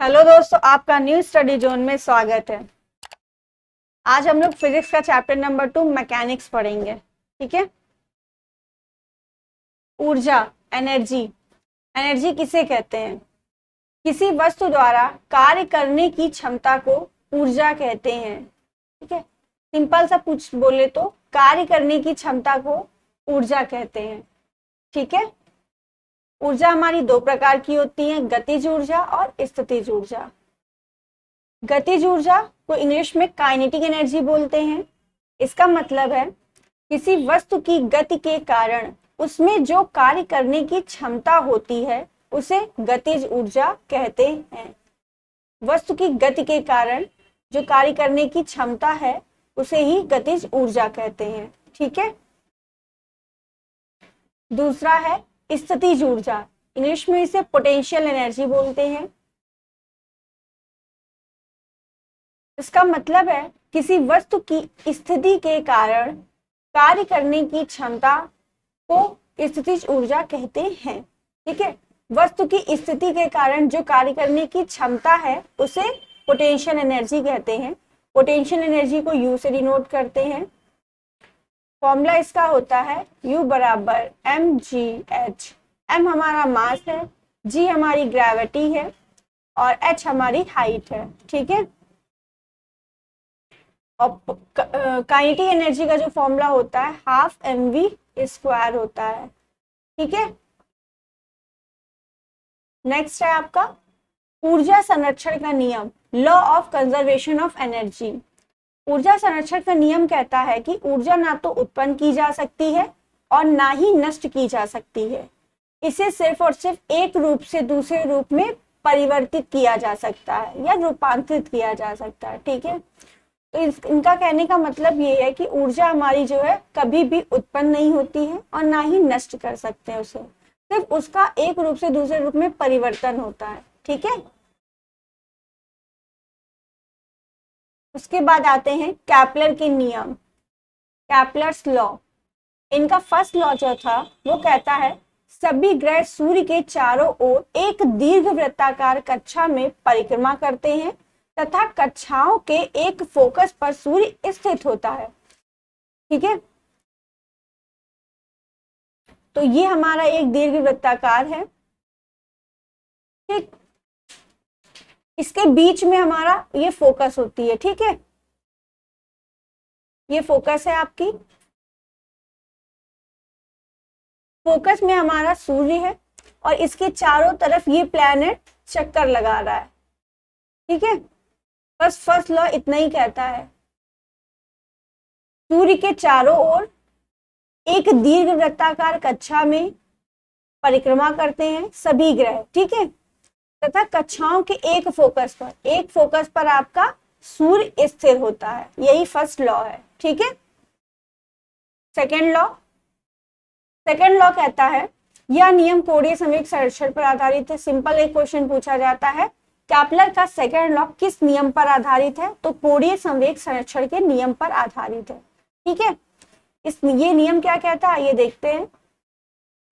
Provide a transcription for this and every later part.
Hello दोस्तों, आपका new study zone में स्वागत है। आज हम लोग फिजिक्स का चैप्टर नंबर 2 मैकेनिक्स पढ़ेंगे। ठीक है। ऊर्जा, एनर्जी। एनर्जी किसे कहते हैं? किसी वस्तु द्वारा कार्य करने की क्षमता को ऊर्जा कहते हैं। ठीक है। सिंपल सा पूछ बोले तो कार्य करने की क्षमता को ऊर्जा कहते हैं। ठीक है। ऊर्जा हमारी दो प्रकार की होती है, गतिज ऊर्जा और स्थितिज ऊर्जा। गतिज ऊर्जा को इंग्लिश में काइनेटिक एनर्जी बोलते हैं। इसका मतलब है किसी वस्तु की गति के कारण उसमें जो कार्य करने की क्षमता होती है उसे गतिज ऊर्जा कहते हैं। वस्तु की गति के कारण जो कार्य करने की क्षमता है उसे ही गतिज ऊर्जा कहते हैं। ठीक है। दूसरा है स्थितिज ऊर्जा। इंग्लिश में इसे पोटेंशियल एनर्जी बोलते हैं। इसका मतलब है किसी वस्तु की स्थिति के कारण कार्य करने की क्षमता को स्थितिज ऊर्जा कहते हैं। ठीक है। वस्तु की स्थिति के कारण जो कार्य करने की क्षमता है उसे पोटेंशियल एनर्जी कहते हैं। पोटेंशियल एनर्जी को यू से डिनोट करते हैं। फॉर्मूला इसका होता है U बराबर mgh। m हमारा मास है, g हमारी ग्रेविटी है और h हमारी हाइट है। ठीक है। और काइनेटिक एनर्जी का जो फॉर्मूला होता है हाफ mv² होता है। ठीक है। नेक्स्ट है आपका ऊर्जा संरक्षण का नियम, law of conservation of energy. ऊर्जा संरक्षण का नियम कहता है कि ऊर्जा ना तो उत्पन्न की जा सकती है और ना ही नष्ट की जा सकती है। इसे सिर्फ और सिर्फ एक रूप से दूसरे रूप में परिवर्तित किया जा सकता है या रूपांतरित किया जा सकता है। ठीक है। तो इनका कहने का मतलब ये है कि ऊर्जा हमारी जो है कभी भी उत्पन्न नहीं होती है और ना ही नष्ट कर सकते हैं उसे, सिर्फ उसका एक रूप से दूसरे रूप में परिवर्तन होता है। ठीक है। उसके बाद आते हैं कैपलर के नियम, कैपलर्स लॉ। इनका फर्स्ट लॉ जो था वो कहता है सभी ग्रह सूर्य के चारों ओर एक दीर्घ वृत्ताकार कक्षा में परिक्रमा करते हैं तथा कक्षाओं के एक फोकस पर सूर्य स्थित होता है। ठीक है। तो ये हमारा एक दीर्घ वृत्ताकार है। ठीक। इसके बीच में हमारा ये फोकस होती है। ठीक है। ये फोकस है आपकी। फोकस में हमारा सूर्य है और इसके चारों तरफ ये प्लैनेट चक्कर लगा रहा है। ठीक है। बस फर्स्ट लॉ इतना ही कहता है, सूर्य के चारों ओर एक दीर्घ वृत्ताकार कक्षा में परिक्रमा करते हैं सभी ग्रह। ठीक है। तथा कक्षाओं के एक फोकस पर आपका सूर्य स्थिर होता है। यही फर्स्ट लॉ है। ठीक है। सेकेंड लॉ कहता है यह नियम कोणीय संवेग संरक्षण पर आधारित है। सिंपल एक क्वेश्चन पूछा जाता है कैपलर का सेकेंड लॉ किस नियम पर आधारित है, तो कोणीय संवेग संरक्षण के नियम पर आधारित है। ठीक है। ये नियम क्या कहता है ये देखते हैं।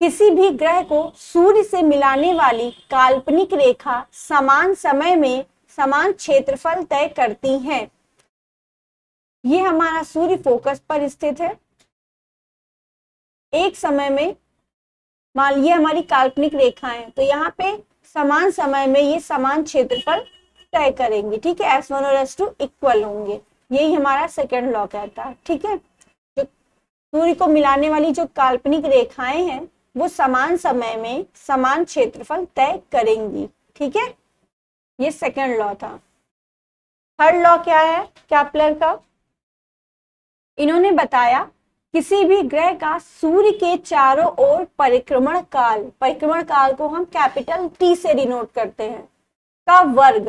किसी भी ग्रह को सूर्य से मिलाने वाली काल्पनिक रेखा समान समय में समान क्षेत्रफल तय करती है। ये हमारा सूर्य फोकस पर स्थित है। एक समय में मान लीजिए हमारी काल्पनिक रेखाएं, तो यहाँ पे समान समय में ये समान क्षेत्रफल तय करेंगे। ठीक है। S1 और S2 इक्वल होंगे। यही हमारा सेकेंड लॉ कहता है। ठीक है। जो सूर्य को मिलाने वाली जो काल्पनिक रेखाएं हैं वो समान समय में समान क्षेत्रफल तय करेंगी। ठीक है। ये सेकेंड लॉ था। थर्ड लॉ क्या है कैपलर का? इन्होंने बताया किसी भी ग्रह का सूर्य के चारों ओर परिक्रमण काल को हम कैपिटल T से डिनोट करते हैं, का वर्ग,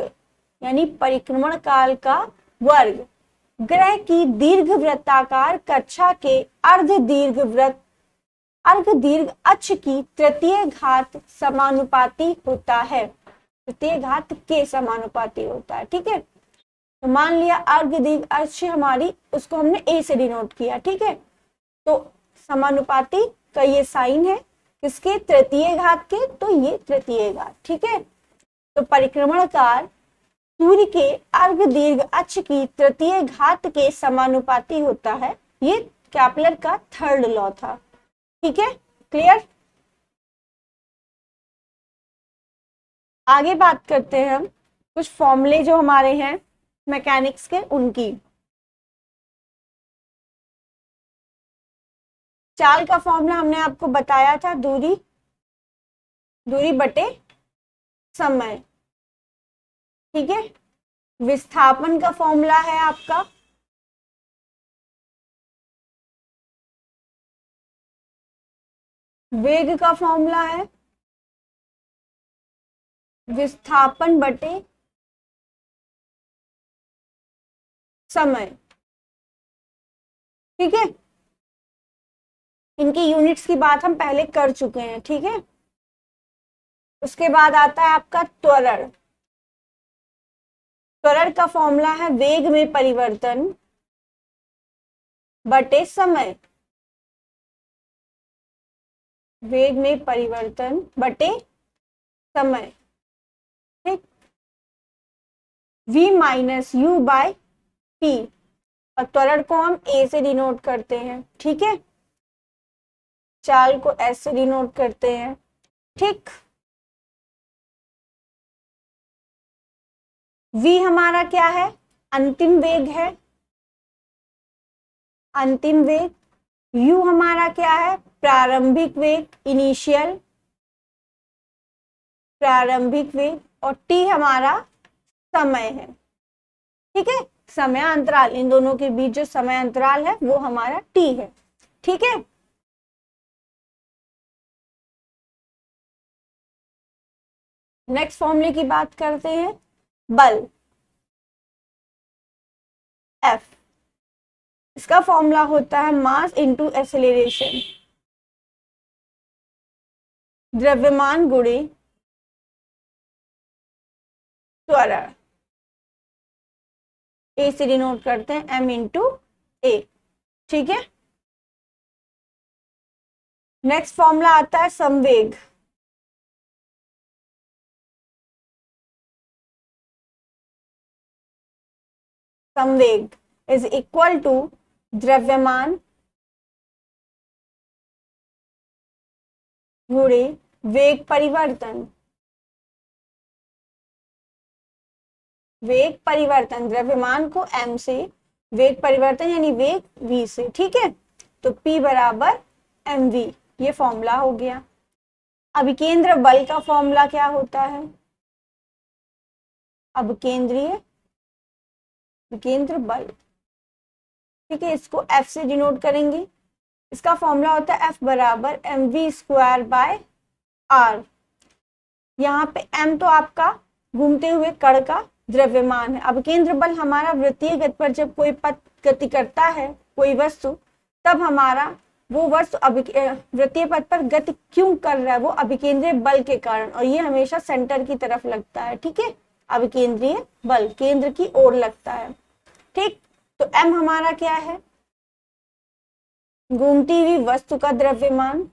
यानी परिक्रमण काल का वर्ग ग्रह की दीर्घ वृत्ताकार कक्षा के अर्ध दीर्घ अक्ष की तृतीय घात समानुपाती होता है। तृतीय घात के समानुपाती होता है। ठीक है। तो मान लिया अर्ध दीर्घ अक्ष हमारी, उसको हमने A से डिनोट किया। ठीक है। तो समानुपाती का ये साइन है किसके? तृतीय घात के, तो ये तृतीय घात। ठीक है। तो परिक्रमणकार सूर्य के अर्घ दीर्घ अक्ष की तृतीय घात के समानुपाती होता है। ये केपलर का थर्ड लॉ था। ठीक है, क्लियर। आगे बात करते हैं हम कुछ फॉर्मूले जो हमारे हैं मैकेनिक्स के, उनकी। चाल का फॉर्मूला हमने आपको बताया था, दूरी बटे समय। ठीक है, विस्थापन का फॉर्मूला है आपका वेग का फॉर्मूला है विस्थापन बटे समय। ठीक है, इनकी यूनिट्स की बात हम पहले कर चुके हैं। ठीक है, उसके बाद आता है आपका त्वरण। त्वरण का फॉर्मूला है वेग में परिवर्तन बटे समय। वेग में परिवर्तन बटे समय। ठीक, v minus u by t, और त्वरण को हम a से डिनोट करते हैं। ठीक है, चाल को s से डिनोट करते हैं। ठीक, v हमारा क्या है, अंतिम वेग है, अंतिम वेग। u हमारा क्या है, प्रारंभिक वेग, इनिशियल प्रारंभिक वेग। और t हमारा समय है। ठीक है, समय अंतराल, इन दोनों के बीच जो समय अंतराल है वो हमारा t है। ठीक है, नेक्स्ट फॉर्मूले की बात करते हैं, बल F। इसका फॉर्मूला होता है मास इनटू एक्सेलरेशन, द्रव्यमान गुणे त्वरण। ए से डिनोट करते हैं m इंटू ए। ठीक है, नेक्स्ट फॉर्मूला आता है संवेग। संवेग इज इक्वल टू द्रव्यमान गुणे वेग परिवर्तन। वेग परिवर्तन, द्रव्यमान को m से, वेग परिवर्तन यानी वेग v से। ठीक है, तो P बराबर mv, ये फॉर्मूला हो गया। अभिकेंद्र बल का फॉर्मूला क्या होता है, अभिकेंद्रीय विकेंद्र बल। ठीक है, इसको F से डिनोट करेंगे। इसका फॉर्मूला होता है F बराबर mv स्क्वायर बाय r। यहाँ पे m तो आपका घूमते हुए कण का द्रव्यमान है। अभिकेंद्र बल हमारा वृत्तीय गति पर जब कोई पथ गति करता है, कोई वस्तु, तब हमारा वो वस्तु वृत्तीय पथ पर गति क्यों कर रहा है, वो अभिकेंद्रीय बल के कारण, और ये हमेशा सेंटर की तरफ लगता है। ठीक है, अभिकेंद्रीय बल केंद्र की ओर लगता है। ठीक, तो m हमारा क्या है, घूमती हुई वस्तु का द्रव्यमान,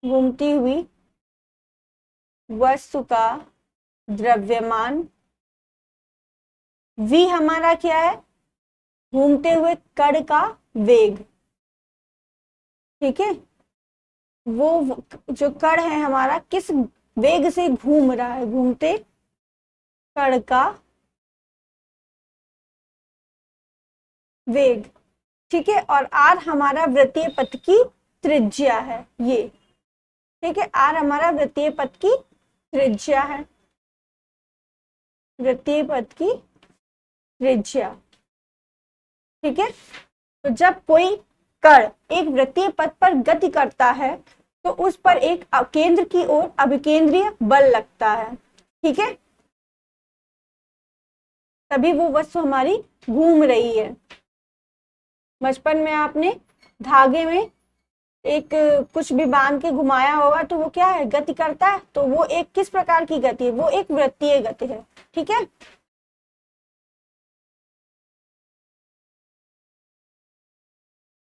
घूमती हुई वस्तु का द्रव्यमान। v हमारा क्या है, घूमते हुए कण का वेग। ठीक है, वो जो कण है हमारा किस वेग से घूम रहा है, घूमते कण का वेग। ठीक है, और r हमारा वृत्तीय पथ की त्रिज्या है ये। ठीक है, r हमारा वृत्तीय पथ की त्रिज्या है, वृत्तीय पथ की त्रिज्या। ठीक है, तो जब कोई कण एक वृत्तीय पथ पर गति करता है तो उस पर एक केंद्र की ओर अभिकेंद्रीय बल लगता है। ठीक है, तभी वो वस्तु हमारी घूम रही है। बचपन में आपने धागे में एक कुछ भी बांध के घुमाया होगा तो वो क्या है, गति करता है। तो वो एक किस प्रकार की गति है, वो एक वृत्तीय गति है। ठीक है,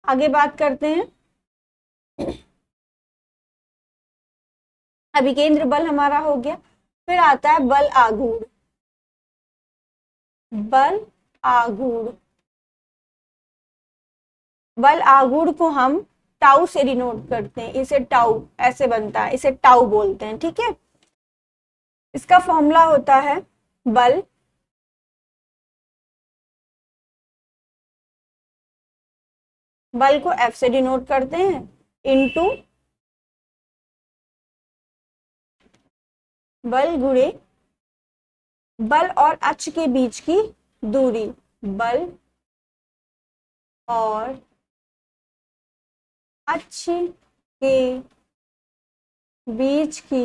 आगे बात करते हैं अभिकेंद्र बल हमारा हो गया। फिर आता है बल आघूर्ण। बल आघूर्ण, बल आघूर्ण को हम टाउ से डिनोट करते हैं, इसे टाउ ऐसे बनता है, इसे टाउ बोलते हैं, ठीक है। इसका फॉर्मूला होता है बल बल को F से डिनोट करते हैं इनटू बल गुणे बल और अक्ष के बीच की दूरी, बल और अक्ष के बीच की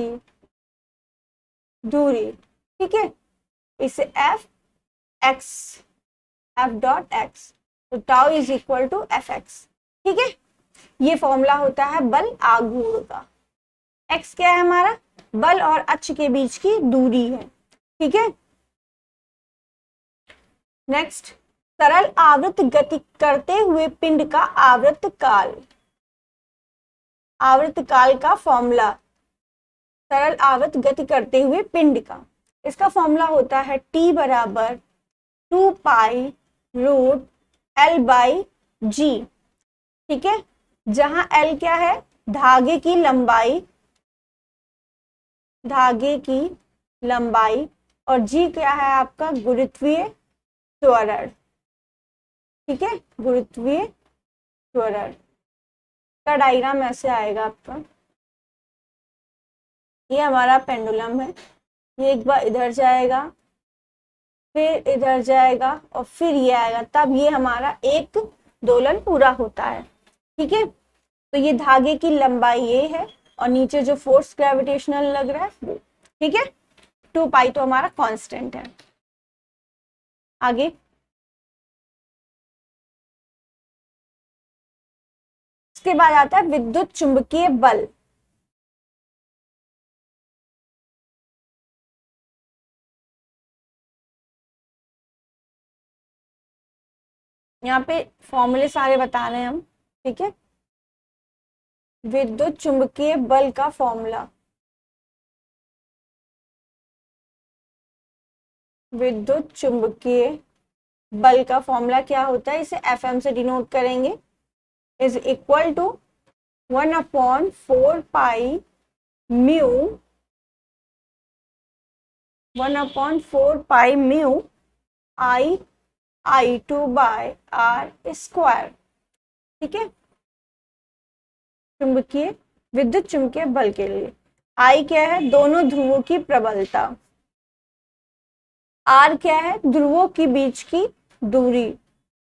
दूरी, ठीक है। इसे एफ डॉट एक्स, तो tau is equal to F X, ठीक है। ये फॉर्मूला होता है बल आघूर्ण का। एक्स क्या है हमारा, बल और अक्ष के बीच की दूरी है, ठीक है। नेक्स्ट, सरल आवृत्त गति करते हुए पिंड का आवर्त काल, आवर्त काल का फॉर्मूला, सरल आवर्त गति करते हुए पिंड का, इसका फॉर्मूला होता है T बराबर 2 पाई रूट L बाई जी, ठीक है। जहां L क्या है, धागे की लंबाई, धागे की लंबाई, और G क्या है आपका गुरुत्वीय त्वरण, ठीक है, गुरुत्वीय त्वरण का डायग्राम ऐसे आएगा आपका। ये हमारा पेंडुलम है, ये एक बार इधर जाएगा, फिर इधर जाएगा, और फिर ये आएगा, तब ये हमारा एक दोलन पूरा होता है, ठीक है। तो ये धागे की लंबाई ये है, और नीचे जो फोर्स ग्रेविटेशनल लग रहा है वो, ठीक है। 2 पाई तो हमारा कांस्टेंट है। आगे इसके बाद आता है विद्युत चुंबकीय बल। यहाँ पे फॉर्मूले सारे बता रहे हैं हम, ठीक है। विद्युत चुंबकीय बल का फॉर्मूला, विद्युत चुंबकीय बल का फॉर्मूला क्या होता है, इसे Fm से डिनोट करेंगे, is equal to 1/4 pi mu, 1/4 pi mu I2 by r square, ठीक है। चुंबकीय विद्युत चुंबकीय बल के लिए I क्या है, दोनों ध्रुवों की प्रबलता, R क्या है, ध्रुवों के बीच की दूरी,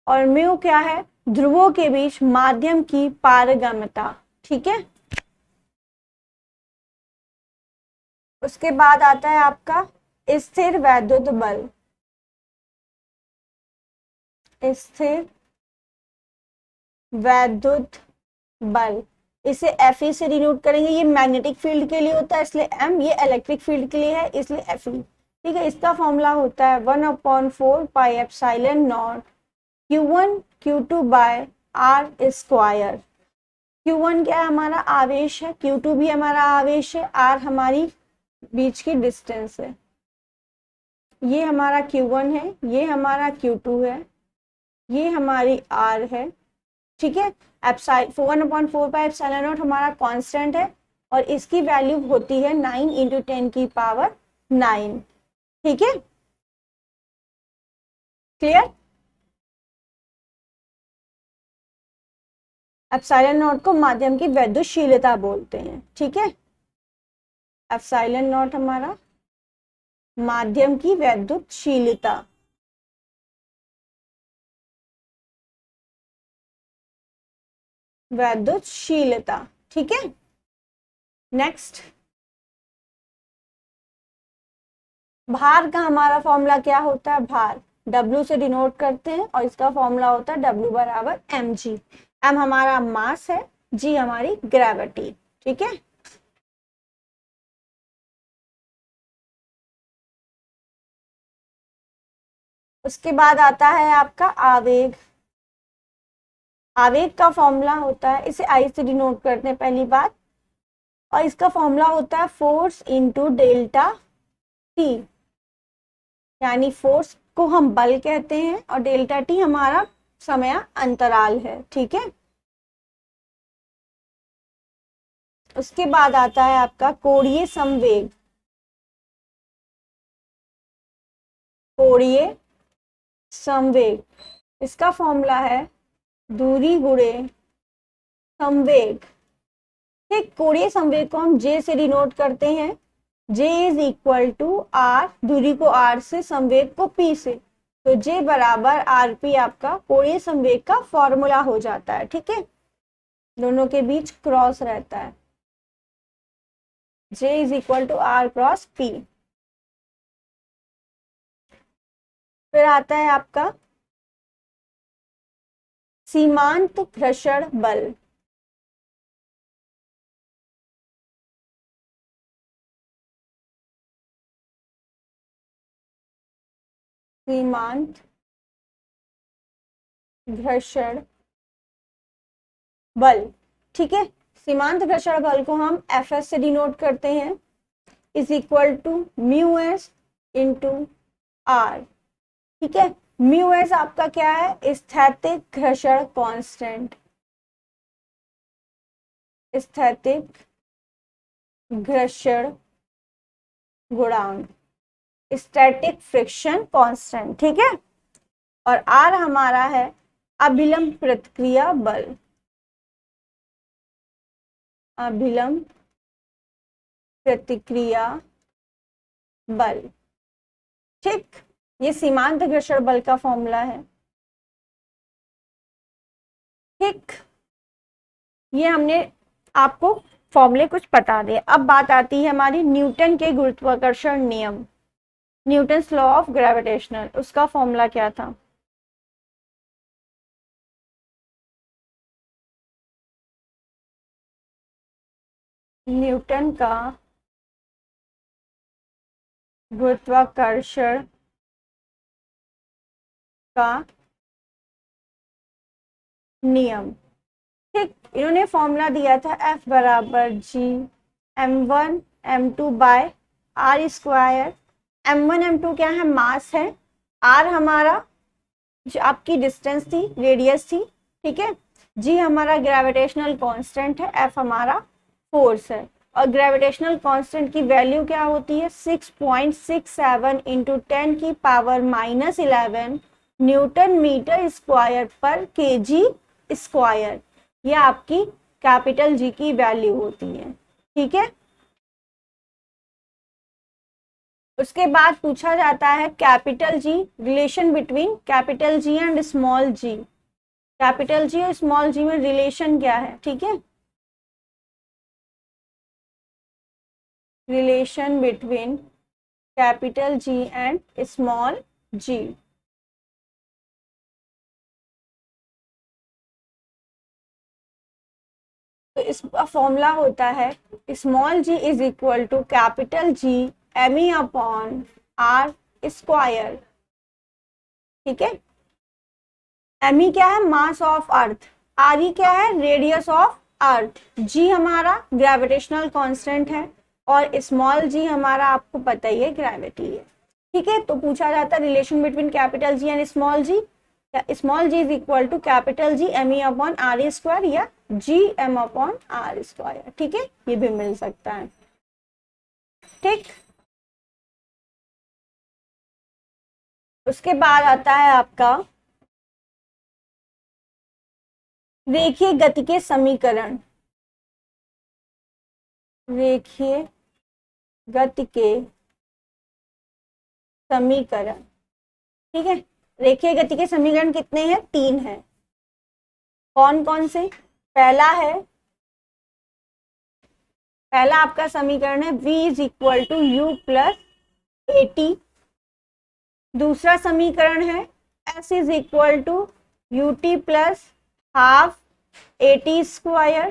और म्यू क्या है, ध्रुवों के बीच माध्यम की पारगम्यता, ठीक है। उसके बाद आता है आपका स्थिर वैद्युत बल, स्थिर वैद्युत बल, इसे Fe से डिनोट करेंगे, ये मैग्नेटिक फील्ड के लिए होता है इसलिए M, ये इलेक्ट्रिक फील्ड के लिए है इसलिए Fe, ठीक है। इसका फॉर्मूला होता है 1/4 pi epsilon naught Q1 Q2 by r square. Q1 क्या है हमारा आवेश है, Q2 भी हमारा आवेश है, R हमारी बीच की डिस्टेंस है, ये हमारा Q1 है, ये हमारा Q2 है, ये हमारी R है, ठीक है। 1/4 पाई एप्सिलॉन नॉट हमारा कांस्टेंट है, और इसकी वैल्यू होती है 9 × 10 की पावर 9, ठीक है। क्लियर। एप्सिलॉन नॉट को माध्यम की वैद्युतशीलता बोलते हैं, ठीक है। एप्सिलॉन नॉट हमारा माध्यम की वैद्युतशीलता, वैद्युतशीलता, ठीक है। नेक्स्ट, भार का हमारा फॉर्मूला क्या होता है, भार W से डिनोट करते हैं, और इसका फॉर्मूला होता है W बराबर mg। m हमारा मास है, g हमारी ग्रेविटी, ठीक है। उसके बाद आता है आपका आवेग। आवेग का फॉर्मूला होता है, इसे I से डिनोट करते हैं पहली बात, और इसका फॉर्मूला होता है फोर्स इंटू डेल्टा टी, यानी फोर्स को हम बल कहते हैं और डेल्टा टी हमारा समय अंतराल है, ठीक है। उसके बाद आता है आपका कोणीय संवेग। कोणीय संवेग, इसका फॉर्मूला है दूरी गुणे संवेग, ठीक। कोणीय संवेग को हम जे से डिनोट करते हैं, J is equal to R, दूरी को R से, संवेग को P से, तो J बराबर RP आपका कोणीय संवेग का फॉर्मूला हो जाता है, ठीक है। दोनों के बीच क्रॉस रहता है, J is equal to R cross P। फिर आता है आपका सीमांत घर्षण बल। सीमांत घर्षण बल, ठीक है। सीमांत घर्षण बल को हम Fs से डिनोट करते हैं, is equal to mu s into r, ठीक है। म्यू एस आपका क्या है, स्थैतिक घर्षण कांस्टेंट, स्थैतिक घर्षण गुणांक, स्टैटिक फ्रिक्शन कांस्टेंट, ठीक है। और आर हमारा है अभिलंब प्रतिक्रिया बल, अभिलंब प्रतिक्रिया बल, ठीक। ये सीमांत घर्षण बल का फॉर्मूला है, ठीक। ये हमने आपको फॉर्मूले कुछ बता दिए। अब बात आती है हमारी न्यूटन के गुरुत्वाकर्षण नियम, न्यूटन्स लॉ ऑफ ग्रेविटेशनल, उसका फॉर्मूला क्या था। न्यूटन का गुरुत्वाकर्षण का नियम, ठीक। इन्होंने फॉर्मूला दिया था F बराबर G m1 m2 bye r square. m1 m2 क्या है, मास है, r हमारा जो आपकी डिस्टेंस थी, रेडियस थी, ठीक है। g हमारा ग्रेविटेशनल कांस्टेंट है, f हमारा फोर्स है। और ग्रेविटेशनल कांस्टेंट की वैल्यू क्या होती है, 6.67 इंटू 10 की पावर -11 न्यूटन मीटर स्क्वायर पर केजी स्क्वायर, ये आपकी कैपिटल जी की वैल्यू होती है, ठीक है। उसके बाद पूछा जाता है capital G, relation between capital G and small G, capital G और स्मॉल जी में रिलेशन क्या है, ठीक है। Relation between capital G and small G, तो इसका फॉर्मूला होता है small G is equal to capital G M E upon R square, ठीक है। एम ई क्या है, mass of earth, R E क्या है, रेडियस ऑफ अर्थ, जी हमारा ग्रेविटेशनल कांस्टेंट है और स्मॉल जी हमारा आपको पता ही है ग्रेविटी है, ठीक है। तो पूछा जाता है relation between capital G and small G, small G is equal to capital G M E upon R square या G M upon R square, ठीक है। ये भी मिल सकता है, ठीक। उसके बाद आता है आपका रेखीय गति के समीकरण, रेखीय गति के समीकरण, ठीक है। रेखीय गति के समीकरण कितने हैं, 3 हैं। कौन कौन से, पहला आपका समीकरण है v is equal to u plus a t. दूसरा समीकरण है s is equal to u t plus half a t square.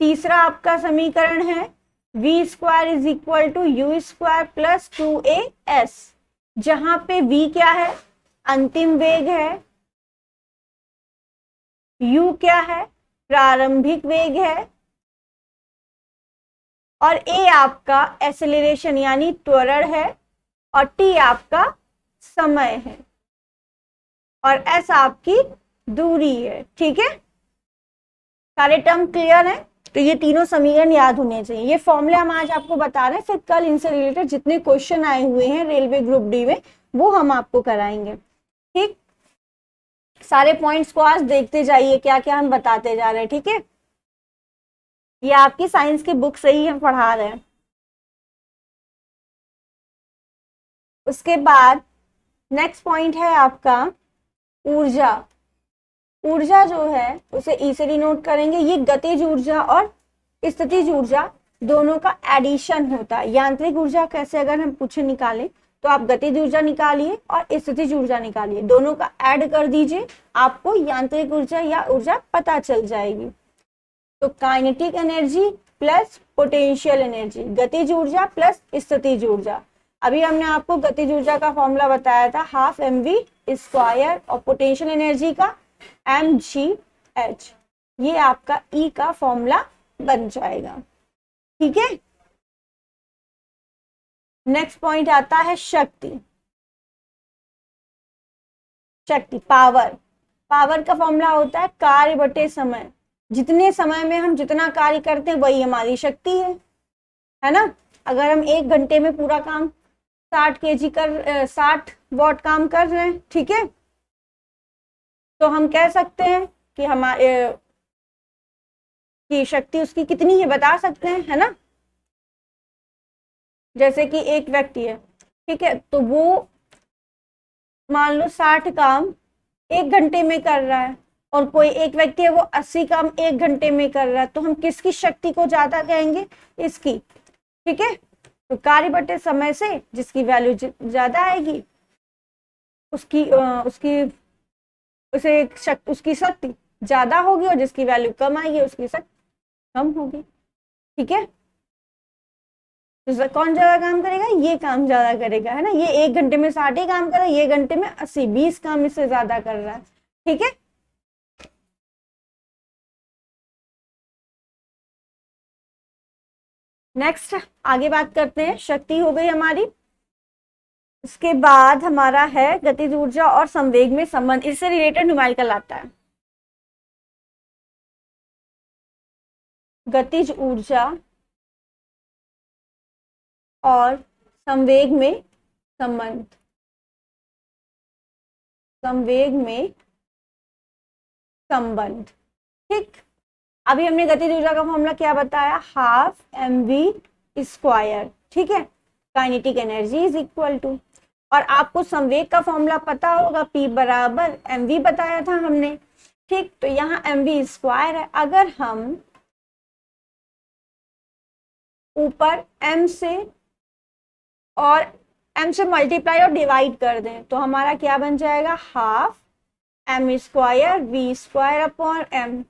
तीसरा आपका समीकरण है v square is equal to u square plus 2as, जहां पे v क्या है, अंतिम वेग है, u क्या है, प्रारंभिक वेग है, और ए आपका एक्सेलरेशन यानी त्वरण है, और टी आपका समय है, और एस आपकी दूरी है। ठीक है, सारे टर्म क्लियर हैं? तो ये तीनों समीकरण याद होने चाहिए। ये फॉर्मूले हम आज आपको बता रहे हैं, फिर कल इनसे रिलेटेड जितने क्वेश्चन आए हुए हैं रेलवे ग्रुप डी में वो हम आपको कराएंगे। ठीक, सारे पॉइंट्स को आज देखते जाइए क्या क्या हम बताते जा रहे हैं। ठीक है, ये आपकी साइंस की बुक से ही हम पढ़ा रहे हैं। उसके बाद नेक्स्ट पॉइंट है आपका ऊर्जा। ऊर्जा जो है उसे ई से डिनोट करेंगे। ये गतिज ऊर्जा और स्थितिज ऊर्जा दोनों का एडिशन होता है। यांत्रिक ऊर्जा कैसे अगर हम पूछे निकालें तो आप गतिज ऊर्जा निकालिए और स्थितिज ऊर्जा निकालिए, दोनों का ऐड कर दीजिए, आपको यांत्रिक ऊर्जा या ऊर्जा पता चल जाएगी। तो kinetic energy plus potential energy, गतिज ऊर्जा प्लस स्थितिज ऊर्जा। अभी हमने आपको गतिज ऊर्जा का फॉर्मूला बताया था हाफ mv², और पोटेंशियल एनर्जी का mgh। ये आपका E का फॉर्मूला बन जाएगा। ठीक है, नेक्स्ट पॉइंट आता है शक्ति। शक्ति पावर, पावर का फॉर्मूला होता है कार्य बटे समय। जितने समय में हम जितना कार्य करते हैं वही हमारी शक्ति है ना। अगर हम 1 घंटे में पूरा काम 60 वॉट काम कर रहे हैं, ठीक है, तो हम कह सकते हैं कि हमारे की शक्ति उसकी कितनी है बता सकते हैं, है ना। जैसे कि एक व्यक्ति है, ठीक है, तो वो मान लो 60 काम 1 घंटे में कर रहा है, और कोई एक व्यक्ति है वो 80 काम 1 घंटे में कर रहा है, तो हम किसकी शक्ति को ज्यादा कहेंगे? इसकी। ठीक है, तो कार्य बटे समय से जिसकी वैल्यू ज्यादा आएगी उसकी शक्ति ज्यादा होगी, और जिसकी वैल्यू कम आएगी उसकी शक्ति कम होगी। ठीक है, तो कौन ज्यादा काम करेगा? ये काम ज्यादा करेगा, है ना। ये 1 घंटे में 60 काम कर रहा है, ये घंटे में 80, 20 काम इससे ज्यादा कर रहा है। ठीक है, नेक्स्ट आगे बात करते हैं। शक्ति हो गई हमारी। उसके बाद हमारा है गतिज ऊर्जा और संवेग में संबंध। इससे रिलेटेड न्यूमेरिकल आता है। गतिज ऊर्जा और संवेग में संबंध। संवेग में संबंध। ठीक, अभी हमने गतिज ऊर्जा का फॉर्मूला क्या बताया? Half mv²। ठीक है, kinetic energy is equal to, और आपको संवेग का फॉर्मूला पता होगा, P बराबर mv बताया था हमने। ठीक, तो यहाँ mv² है। अगर हम ऊपर m से और m से मल्टीप्लाई और डिवाइड कर दें तो हमारा क्या बन जाएगा? Half m² v² upon m,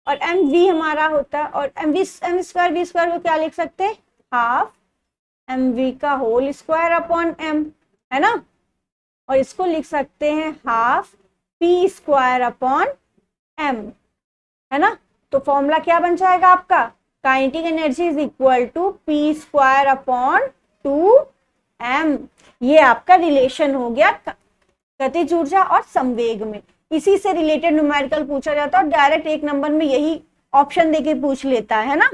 और mv हमारा होता है, और m² v² को क्या लिख सकते हैं? हाफ mv का होल स्क्वायर अपॉन m, है ना। और इसको लिख सकते हैं हाफ p² अपॉन m, है ना। तो फॉर्मूला क्या बन जाएगा आपका? Kinetic energy is equal to p² upon 2m। ये आपका रिलेशन हो गया गतिज ऊर्जा और संवेग में। इसी से रिलेटेड न्यूमेरिकल पूछा जाता है, और डायरेक्ट 1 नंबर में यही ऑप्शन देके पूछ लेता है ना,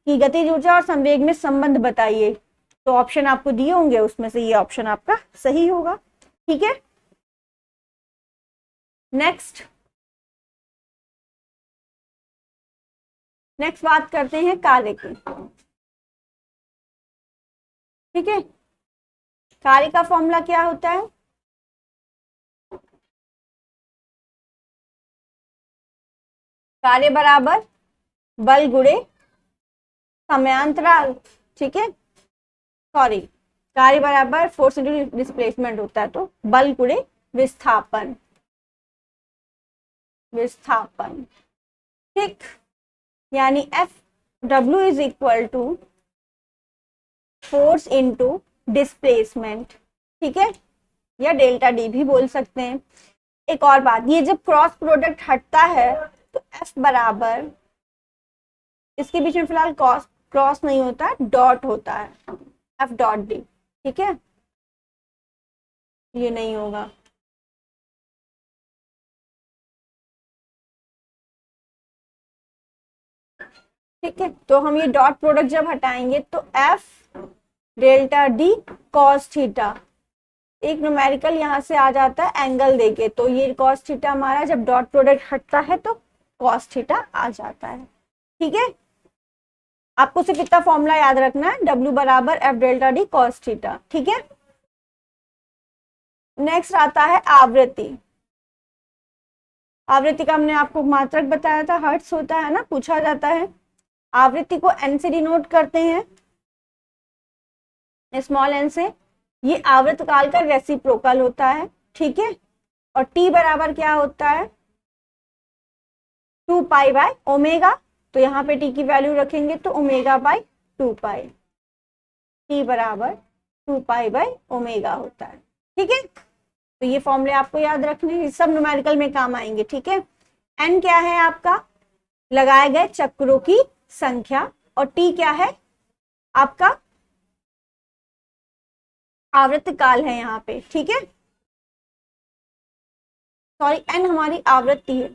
कि गतिज ऊर्जा और संवेग में संबंध बताइए। तो ऑप्शन आपको दिए होंगे, उसमें से ये ऑप्शन आपका सही होगा। ठीक है, नेक्स्ट बात करते हैं कार्य की। ठीक है, कार्य का फॉर्मूला क्या होता है? कार्य बराबर बल गुणे समयांतराल। ठीक है, सॉरी, कार्य बराबर फोर्स इंटू डिस्प्लेसमेंट होता है, तो बल गुणे विस्थापन। ठीक, यानी FW is equal to force into displacement. ठीक है, या डेल्टा डी भी बोल सकते हैं। एक और बात, ये जब क्रॉस प्रोडक्ट हटता है तो F बराबर, इसके बीच में फिलहाल क्रॉस नहीं होता है, डॉट होता है, एफ डॉट डी, ठीक है, ये नहीं होगा। ठीक है, तो हम ये डॉट प्रोडक्ट जब हटाएंगे तो F delta D cos theta, एक न्यूमेरिकल यहाँ से आ जाता है एंगल देके, तो ये कॉस थीटा हमारा जब डॉट प्रोडक्ट हटता है तो कॉस थीटा आ जाता है। ठीक है, आपको सिर्फ इतना फॉर्मूला याद रखना है, W बराबर F delta D cos theta. ठीक है, नेक्स्ट आता है आवृत्ति। आवृत्ति का हमने आपको मात्रक बताया था, हर्ट्ज होता है ना, पूछा जाता है। आवृत्ति को एन से डिनोट करते हैं, स्मॉल एन से। ये आवर्त काल का रेसिप्रोकल होता है। ठीक है, और टी बराबर क्या होता है, 2 पाई बाय ओमेगा, तो यहाँ पे टी की वैल्यू रखेंगे तो ओमेगा बाय 2 पाई, टी बराबर 2 पाई बाय ओमेगा होता है। ठीक है, तो ये फॉर्मूले आपको याद रखने, सब न्यूमेरिकल में काम आएंगे। ठीक है, एन क्या है आपका, लगाए गए चक्रों की संख्या, और टी क्या है आपका आवर्त काल है यहाँ पे। ठीक है, सॉरी, एन हमारी आवृत्ति है।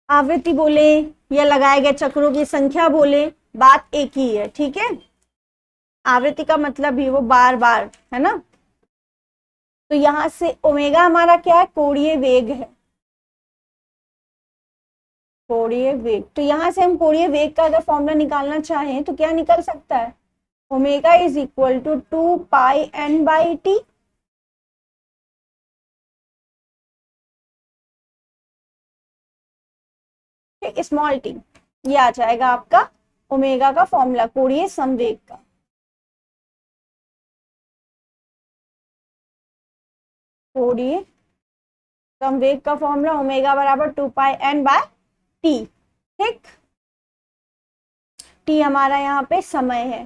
आवृत्ति बोले या लगाए गए चक्रों की संख्या बोले, बात एक ही है। ठीक है, आवृत्ति का मतलब भी वो बार बार है ना। तो यहां से ओमेगा हमारा क्या है, कोणीय वेग है, कोणीय वेग। तो यहां से हम कोणीय वेग का अगर फॉर्मूला निकालना चाहें तो क्या निकल सकता है, omega is equal to 2 pi n by t. Small t, ये आ जाएगा आपका ओमेगा का फॉर्मूला, कोणीय संवेग का। कोणीय संवेग का फॉर्मूला ओमेगा बराबर 2 पाई एन बाय टी। ठीक, टी हमारा यहाँ पे समय है,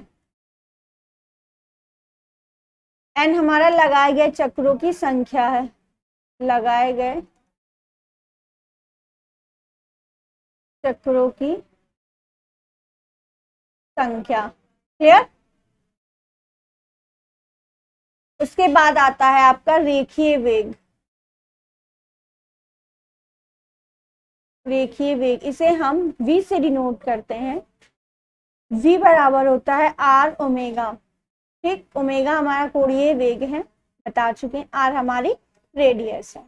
एन हमारा लगाए गए चक्रों की संख्या है, लगाए गए चक्रों की संख्या। क्लियर, उसके बाद आता है आपका रेखीय वेग। रेखीय वेग इसे हम v से डिनोट करते हैं, v बराबर होता है r ओमेगा। ठीक, ओमेगा हमारा कोणीय वेग है, बता चुके हैं, r हमारी रेडियस है।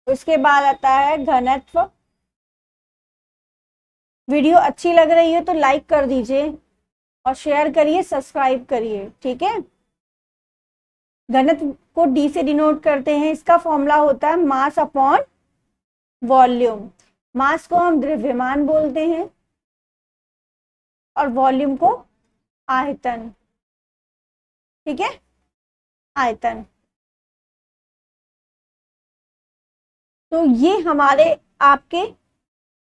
उसके बाद आता है घनत्व। वीडियो अच्छी लग रही है तो लाइक कर दीजिए और शेयर करिए, सब्सक्राइब करिए। ठीक है, घनत्व को d से डिनोट करते हैं, इसका फॉर्मूला होता है मास अपॉन वॉल्यूम। मास को हम द्रव्यमान बोलते हैं और वॉल्यूम को आयतन। ठीक है, आयतन। तो ये हमारे आपके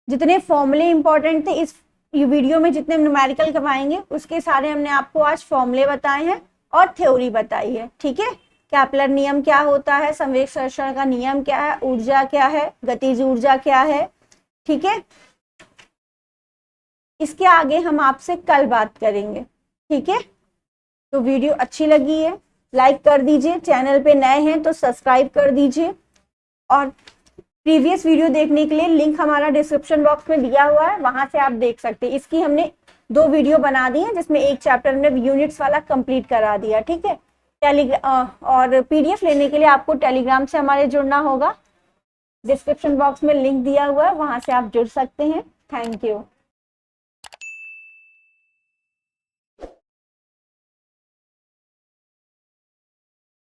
जितने फॉर्मूले इंपॉर्टेंट थे इस वीडियो में, जितने न्यूमेरिकल करवाएंगे उसके सारे हमने आपको आज फॉर्मूले बताए हैं और थ्योरी बताई है। ठीक है, कैपलर नियम क्या होता है, संवेग सर्षण का नियम क्या है, ऊर्जा क्या है, गतिज ऊर्जा क्या है। ठीक है, इसके आगे हम आपसे कल बात करेंगे। ठीक है, तो वीडियो अच्छी लगी है लाइक कर दीजिए, चैनल पे नए हैं तो सब्सक्राइब कर दीजिए, और प्रीवियस वीडियो देखने के लिए लिंक हमारा डिस्क्रिप्शन बॉक्स में दिया हुआ है, वहां से आप देख सकते हैं। इसकी हमने 2 वीडियो बना दी है, जिसमें एक चैप्टर हमने यूनिट्स वाला कंप्लीट करा दिया। ठीक है, और पीडीएफ लेने के लिए आपको टेलीग्राम से हमारे जुड़ना होगा, डिस्क्रिप्शन बॉक्स में लिंक दिया हुआ है, वहां से आप जुड़ सकते हैं। Thank you.